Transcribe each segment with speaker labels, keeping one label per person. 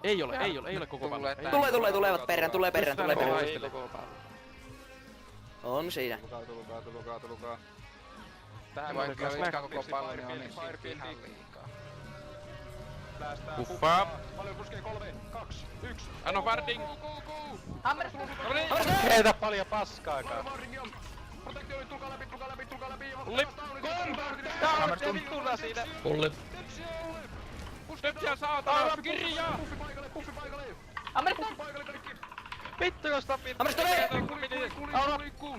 Speaker 1: Ei ole koko pallo.
Speaker 2: Tulevat perään.
Speaker 1: Ei koko pallo.
Speaker 2: On siinä.
Speaker 3: Tulukaa.
Speaker 1: Tähän
Speaker 3: Vaikka
Speaker 1: mennessä
Speaker 3: olisi
Speaker 1: Smack.
Speaker 3: koko pallo, niin on ihan liikaa.
Speaker 1: Puffaa.
Speaker 4: Paljon puskee 3, 2, 1.
Speaker 1: Anno Farding.
Speaker 5: Heitä paljon paskaakaan.
Speaker 4: Protektioni, tulkaa läpi.
Speaker 1: Pulli.
Speaker 5: Hammerstun.
Speaker 1: Vittuna siinä.
Speaker 6: Pulli.
Speaker 1: Stepsiä saatana. Kirjaa.
Speaker 4: Puffi paikalle.
Speaker 7: Hammerstone!
Speaker 4: Paikalle kaikki.
Speaker 1: Vittu jos tapit.
Speaker 4: Liikkuu.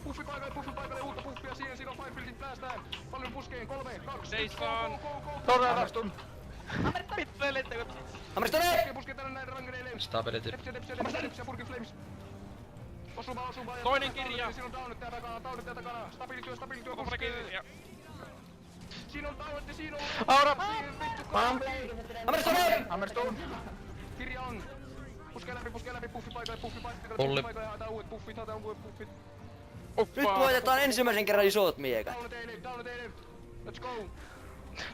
Speaker 4: Puffi paikalle, uutta puffia siihen, siinä on Firefieldit päästään. Paljon puskeen, 3, 2,
Speaker 1: Seisaan.
Speaker 5: Hammerstun.
Speaker 1: Vittu ei lentäkö.
Speaker 2: Hammerstone!
Speaker 4: Puskee tänne näin rangeneille.
Speaker 6: Stability.
Speaker 4: Depsiä, Burger Flames. Osuma.
Speaker 1: Toinen kirja.
Speaker 4: Siinä on downetteja takana. Stabilityä,
Speaker 1: Kofra kirja.
Speaker 4: Siinä on downetteja, siinä on...
Speaker 1: Aura.
Speaker 2: Hammerstone!
Speaker 5: Hammerstun.
Speaker 4: Kirja on. Puskee läpi, puffi paikalle.
Speaker 6: Pulli.
Speaker 4: Haetaan uudet puffit.
Speaker 2: Nyt voitetaan ensimmäisen kerran isot miekat.
Speaker 4: Down teille. Let's go.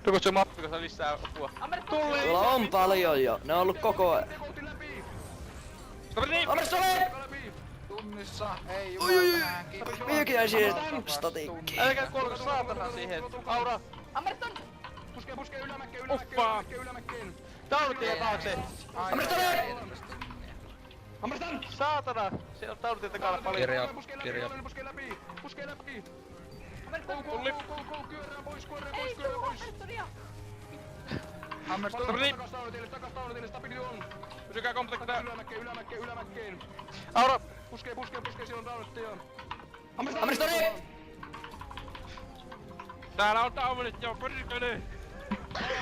Speaker 1: Tuliko se mappi, kun se lisää apua?
Speaker 7: Hammerstone!
Speaker 2: Tuolla on paljon jo. Ne on ollut koko ajan.
Speaker 4: Tekoutin läpi.
Speaker 2: Hammerstone!
Speaker 4: Läpi.
Speaker 3: Tunnissa, ei
Speaker 2: Oi.
Speaker 3: jumalaa kiinni.
Speaker 2: Miäkin jäi siihen statikkiin.
Speaker 1: Älkää kuolko saatana siihen. Aura.
Speaker 7: Hammerstone!
Speaker 4: Puskee
Speaker 1: Uffaa.
Speaker 4: ylämäkkeen.
Speaker 1: Taulutien taakse.
Speaker 2: Hammerstone!
Speaker 1: Saatana. Siellä on taulutien takana paljon.
Speaker 6: Kirja.
Speaker 4: Puskee läpi.
Speaker 7: Hammerstone!
Speaker 4: Go, kyörää pois.
Speaker 7: Ei tuu Hammerstonia!
Speaker 5: Hammerstun.
Speaker 4: Takas taulutille, stability on.
Speaker 1: Pysykää kontaktia.
Speaker 4: Ylämäkkeen.
Speaker 1: Aura.
Speaker 4: Puskee, siellä on downetteja.
Speaker 2: Hammerstone!
Speaker 1: Täällä on taulunit jo, pyrkele.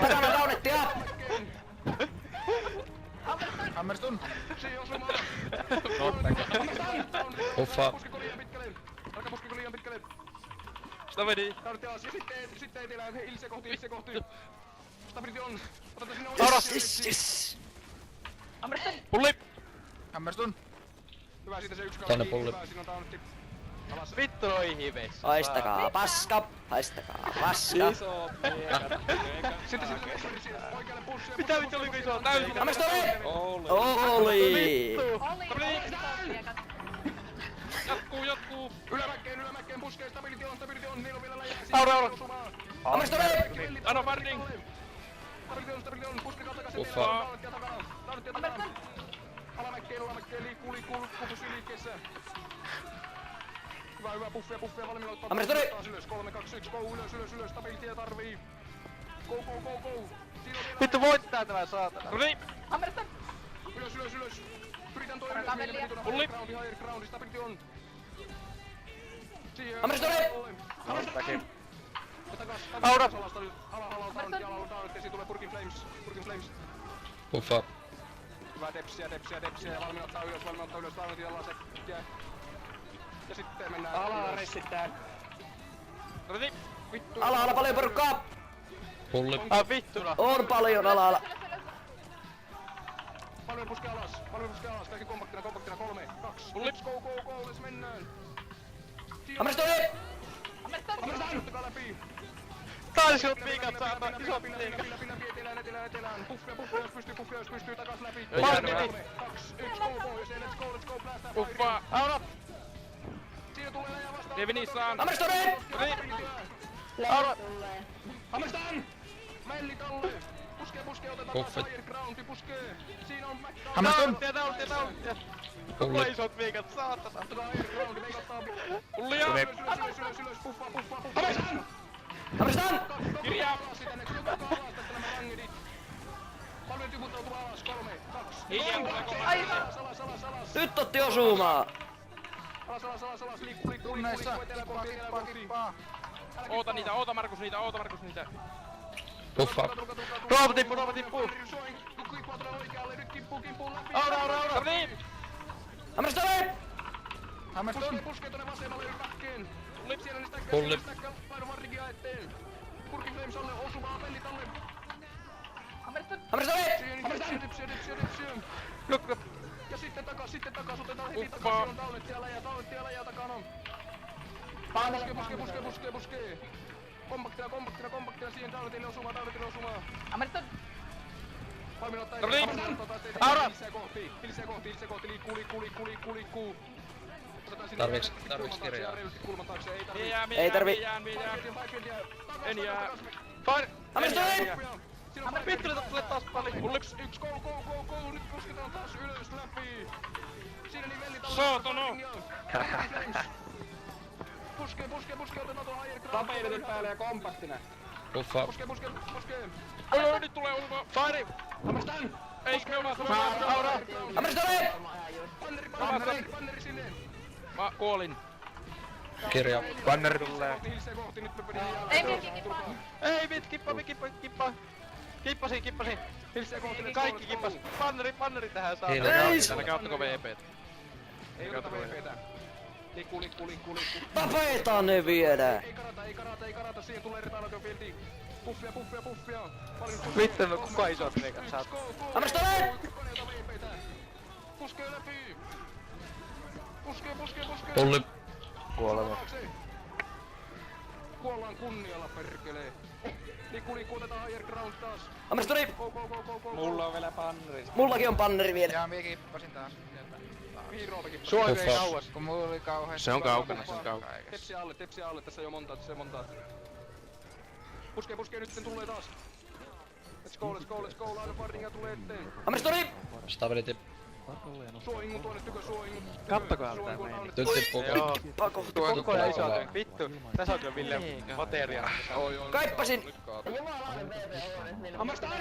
Speaker 2: Takana downettia!
Speaker 5: Hammerstun.
Speaker 4: Siinä osuma.
Speaker 6: Uffa.
Speaker 4: Puskeko liian pitkälle.
Speaker 1: Sitä meni.
Speaker 4: Downetteja alas. Ja sitten etelään. Ilse kohti. Stability on. Otetaan sinne
Speaker 1: Aura.
Speaker 2: Yes.
Speaker 7: Hammerstone!
Speaker 1: Pulli.
Speaker 5: Hammerstun.
Speaker 4: Hyvä, siitä se yksi
Speaker 6: Tänne pulli.
Speaker 4: Hyvä, siinä on downetti. Alas.
Speaker 1: Vittu noi hiveissä.
Speaker 2: Haistakaa paska. Paska.
Speaker 1: Iso miekat.
Speaker 4: Sitten sinne oikealle pussia.
Speaker 1: Mitä vittu oliko iso täysin?
Speaker 2: Hammerstone!
Speaker 1: Oli.
Speaker 2: Oli!
Speaker 1: Jatkuu.
Speaker 4: Ylämäkkeen puskee, stability on, niillä on vielä läjää.
Speaker 1: Aura.
Speaker 2: Hammerstone!
Speaker 1: Anno Farding.
Speaker 4: Stability on, puskikaa takaisin.
Speaker 6: Uffa.
Speaker 4: Downettia takana. Alamäkkeen, liikkuu, pussi liikkeessä. Hyvä, puffia, valmiina ottaa.
Speaker 2: Hammerstone!
Speaker 4: Taas ylös, 3, 2, 1, go, ylös, stabilityä tarvii. Go. Siinä on vielä...
Speaker 1: Vittu voittaa tämä saatana. Noniin.
Speaker 7: Hammerstone!
Speaker 4: Ylös. Pyritään toi
Speaker 7: Alkaa
Speaker 4: ylös,
Speaker 7: velliä.
Speaker 1: Pulli.
Speaker 4: higher ground, stability on. Siihen.
Speaker 2: Hammerstone!
Speaker 1: Aura.
Speaker 4: Alalla, down, ja siitä tulee Burger Flames.
Speaker 6: Uffa.
Speaker 4: Hyvä depsiä, ja valmiina ottaa ylös, downet ja laset. Ja sitten mennään
Speaker 5: Alalla
Speaker 4: ylös.
Speaker 5: ressittää.
Speaker 1: Noniin.
Speaker 4: Vittu.
Speaker 2: Alhaalla paljon porukkaa!
Speaker 6: Pulli.
Speaker 1: Vittuna.
Speaker 2: On paljon alhaalla.
Speaker 4: Paljon puskee alas. Kaikki kompaktina, 3, 2,
Speaker 1: Pulli.
Speaker 4: 1, go, let's mennään.
Speaker 2: Hammerstone!
Speaker 7: Hammerstone!
Speaker 4: Ottakaa läpi.
Speaker 1: Taisinut viikat saada isot liikat.
Speaker 4: Läpi, etelään. Puffia, jos pystyy, takas läpi.
Speaker 1: Ei jäänyt.
Speaker 4: 3, 2, 1, go, ja let's go, blastää.
Speaker 1: Uffaa. Aura.
Speaker 4: Siinä tulee läjä vastaan.
Speaker 1: Devinissaan.
Speaker 2: Hammerstone!
Speaker 1: Aura.
Speaker 4: Hammerstone! Melli talle. Puskee, otetaan taas
Speaker 6: Buffet.
Speaker 4: higher groundi, puskee. Siinä on McDonald.
Speaker 5: Hammerstone.
Speaker 1: Tauluttia.
Speaker 6: Pulli.
Speaker 1: Kuka isot viikat, saatana.
Speaker 4: Otetaan higher groundi, veikattaa.
Speaker 1: Pullia.
Speaker 4: Ylös, puffaa. Hammerstone!
Speaker 2: Hammerstone!
Speaker 1: Kirjaa.
Speaker 4: Paljon tiputautuu alas, 3, 2,
Speaker 1: Hiljaa tulee
Speaker 4: alas.
Speaker 2: Nyt otti osumaa!
Speaker 4: Alas, liikkuu,
Speaker 5: Tunneissa.
Speaker 4: etelä kohti.
Speaker 1: Oota Markus niitä.
Speaker 6: Uffa.
Speaker 1: Roopa tippuu.
Speaker 4: Kippua tulee oikealle, nyt kippuu läpi.
Speaker 1: Aura. Niin.
Speaker 2: Hammerstone!
Speaker 5: Hammerstun.
Speaker 4: Puskee tonne vasemmalle yläkkeen. Siellä niistä
Speaker 6: Pulli.
Speaker 4: Laidon varrikia eteen. Burger Flames alle, osumaa, pelli talle.
Speaker 7: Hammerstone!
Speaker 2: Hammerstone!
Speaker 4: Dipsiä.
Speaker 1: Lukka.
Speaker 4: Ja sitten takas, otetaan heti
Speaker 1: Uffaa.
Speaker 4: takas. Siinä on downettia läjää takana. Puskee. Kompaktina, siihen downetille osumaa.
Speaker 7: Hammerstone!
Speaker 4: Toimin ottaa
Speaker 1: Tuli.
Speaker 4: Aura! Hilseä kohti, liikkuu. Otetaan sinne
Speaker 6: Tarviiks
Speaker 4: kulman taakse,
Speaker 6: kirjaa?
Speaker 4: reilusti kulman taakse, ei tarvii.
Speaker 2: Ei tarvi.
Speaker 1: En jää.
Speaker 2: Fire!
Speaker 1: Vittu, nyt tulee taas paljon. Mulla
Speaker 4: Yksi, go, nyt pusketaan taas ylös läpi. Siinä niin velli tällä.
Speaker 1: Saatana.
Speaker 4: Puskee, otetaan tuon higher ground.
Speaker 3: Tapeidetut päälle ja kompaktinen.
Speaker 6: Puffa.
Speaker 4: Puskee.
Speaker 1: Oi, nyt tulee ulko. Fire!
Speaker 4: Hammerstan!
Speaker 1: Ei, me
Speaker 4: Aura!
Speaker 2: Hammerstone!
Speaker 4: Banneri sinne!
Speaker 1: Mä kuolin.
Speaker 6: Kirja.
Speaker 3: Banneri tulee.
Speaker 4: Hilseä kohti, nyt me pidin
Speaker 7: Ei minäkin kippaan.
Speaker 1: Ei, kippa. Kippasin.
Speaker 4: Hilseä kohti,
Speaker 1: Kaikki kippas. Banneri tähän saa.
Speaker 6: Ei,
Speaker 1: Älkää ottako VP:tä.
Speaker 4: Ei oteta VP:tä. Liikkuu.
Speaker 2: Tapetaan ne viedään!
Speaker 4: Ei karata, siihen tulee retailautio fieldiin. Puffia. Paljon puffia.
Speaker 3: Vittu, no kuka isot meikat saat?
Speaker 2: Hammerstone!
Speaker 4: Kukaan ei ota VP:tä. Puskee läpi. Puskee.
Speaker 6: Pulli.
Speaker 3: Kuolema.
Speaker 4: Kuollaan kunnialla, perkelee. Liikkuu, otetaan higher ground taas.
Speaker 2: Hammerstone!
Speaker 4: Go.
Speaker 3: Mulla on vielä banneri.
Speaker 2: Mullakin on banneri vielä.
Speaker 5: Jaa, mie kippasin taas.
Speaker 4: Mihin Roope kippasi?
Speaker 3: Sua ei
Speaker 6: Puffa.
Speaker 3: kauas.
Speaker 5: Kun mulla oli kauheasti...
Speaker 1: Se on kaukana, se on kaukana.
Speaker 4: Tepsiä alle, tässä jo montaa. Puskee, nyt tulee taas. Let's go, line warningia tulee eteen.
Speaker 2: Hammerstone!
Speaker 6: Stability.
Speaker 4: Suoingu tuonne tykö.
Speaker 3: Kattokaa tää meini.
Speaker 6: Nyt tippuu.
Speaker 2: Pakohti.
Speaker 3: Koko ajan isot. Vittu. Tässä on kyllä Ville materia.
Speaker 2: Kaippasin!
Speaker 4: Hammerstan!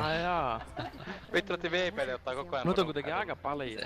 Speaker 1: Ai jaa.
Speaker 3: Vittu otti VP:lle ottaa koko ajan.
Speaker 1: Mut on kuitenkin aika paljon.